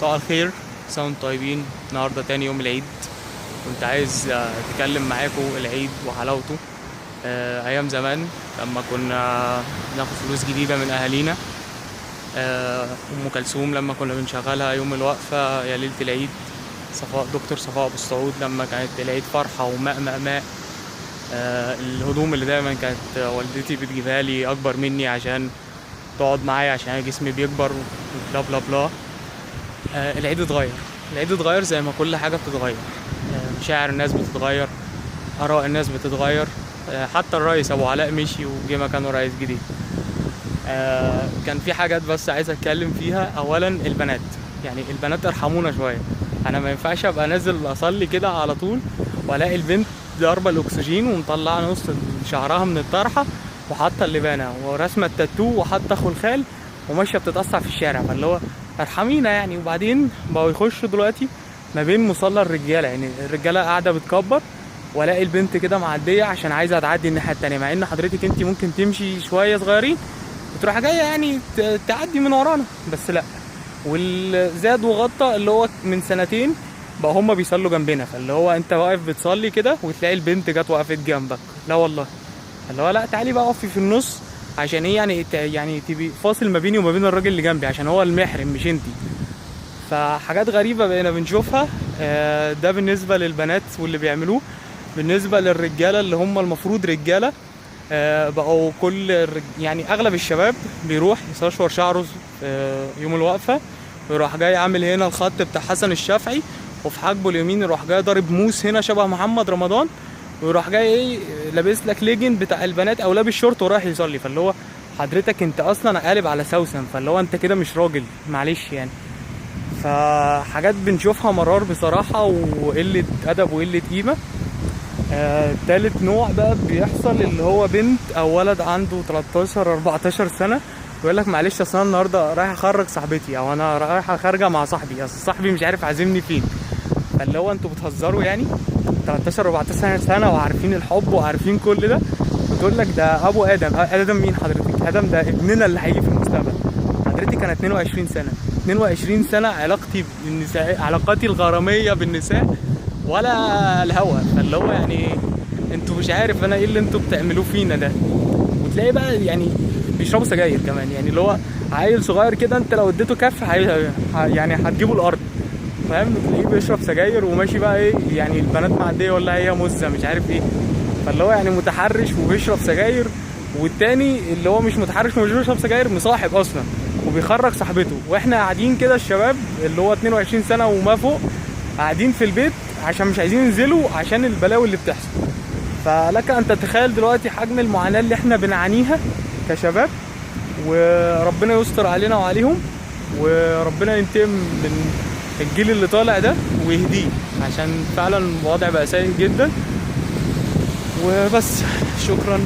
صباح الخير، ساوند طيبين. النهارده تاني يوم العيد. كنت عايز اتكلم معاكم العيد وحلاوته. ايام زمان لما كنا ناخد فلوس جديده من اهالينا. ام كلثوم لما كنا بنشغلها يوم الوقفه يا ليله العيد. دكتور صفاء ابو السعود لما كانت العيد فرحه وماء ماء ماء. الهدوم اللي دايما كانت والدتي بتجيبها لي اكبر مني عشان تقعد معايا عشان جسمي بيكبر وبلا بلا بلا. العيد اتغير. العيد اتغير زي ما كل حاجة بتتغير. مشاعر الناس بتتغير، آراء الناس بتتغير. حتى الرئيس أبو علاء مشي وجه مكانه رئيس جديد. كان في حاجات بس عايز أتكلم فيها. أولا البنات، يعني البنات ارحمونا شوية. أنا ما ينفعش أبقى نازل أصلي كده على طول وألاقي البنت ضاربة الأكسجين ومطلعة نص شعرها من الطرحة وحاطة اللبانة ورسمة التاتو وحاطة خلخال وماشية بتتقطع في الشارع. فاللي هو ارحمينا يعني. وبعدين بقوا يخشوا دلوقتي ما بين مصلى الرجاله، يعني الرجاله قاعده بتكبر والاقي البنت كده معديه عشان عايزه تعدي الناحيه التانيه، مع ان حضرتك انت ممكن تمشي شويه صغيرين وتروح جايه يعني تعدي من ورانا، بس لا. والزاد وغطى اللي هو من سنتين بقى هما بيصلوا جنبنا، فاللي هو انت واقف بتصلي كده وتلاقي البنت جت وقفت جنبك. لا والله، اللي هو لا تعالي بقى اقفي في النص عشان ايه يعني تبقي فاصل ما بيني وما بين الراجل اللي جنبي عشان هو المحرم مش انتي. فحاجات غريبة بقينا بنشوفها. ده بالنسبة للبنات واللي بيعملوه. بالنسبة للرجالة اللي هم المفروض رجالة، بقوا يعني اغلب الشباب بيروح يستشور شعره يوم الوقفة ويروح جاي عامل هنا الخط بتاع حسن الشافعي، وفي حاجبه اليمين يروح جاي ضارب موس هنا شبه محمد رمضان، ويروح جاي ايه لابس لك ليجن بتاع البنات او لابس شورت ورايح يصلي. فاللي هو حضرتك انت اصلا قالب على سوسن، فاللي هو انت كده مش راجل، معلش يعني. فحاجات بنشوفها مرار بصراحة وقلة أدب وقلة قيمة. تالت نوع بقى بيحصل اللي هو بنت أو ولد عنده 13 14 سنة يقول لك معلش أصل أنا النهاردة رايح أخرج صاحبتي أو أنا رايح خارجة مع صاحبي، أصل صاحبي مش عارف عازمني فين. فاللي هو أنتوا بتهزروا يعني. 13 14 سنة وعارفين الحب وعارفين كل ده، وتقول لك ده أبو آدم. آدم مين حضرتك؟ آدم ده ابننا اللي هيجي في المستقبل. حضرتك أنا 22 سنة 22 سنة علاقتي بالنساء، علاقاتي الغرامية بالنساء ولا الهوى. فاللي هو يعني انتوا مش عارف انا ايه اللي انتوا بتعملوه فينا ده. وتلاقي بقى يعني بيشربوا سجاير كمان، يعني اللي هو عيل صغير كده انت لو اديته كف يعني هتجيبه الارض، فاهم؟ تلاقيه بيشرب سجاير وماشي بقى ايه يعني البنات معديه ولا هي مزه مش عارف ايه. فاللي هو يعني متحرش وبيشرب سجاير، والتاني اللي هو مش متحرش ومش بيشرب سجاير مصاحب اصلا وبيخرج صاحبته، واحنا قاعدين كده الشباب اللي هو 22 سنه وما فوق قاعدين في البيت عشان مش عايزين ينزلوا عشان البلاوي اللي بتحصل. فلك ان تتخيل دلوقتي حجم المعاناه اللي احنا بنعانيها كشباب. وربنا يستر علينا وعليهم، وربنا ينتقم من الجيل اللي طالع ده ويهديه، عشان فعلا الوضع بقى سيء جدا. وبس، شكرا.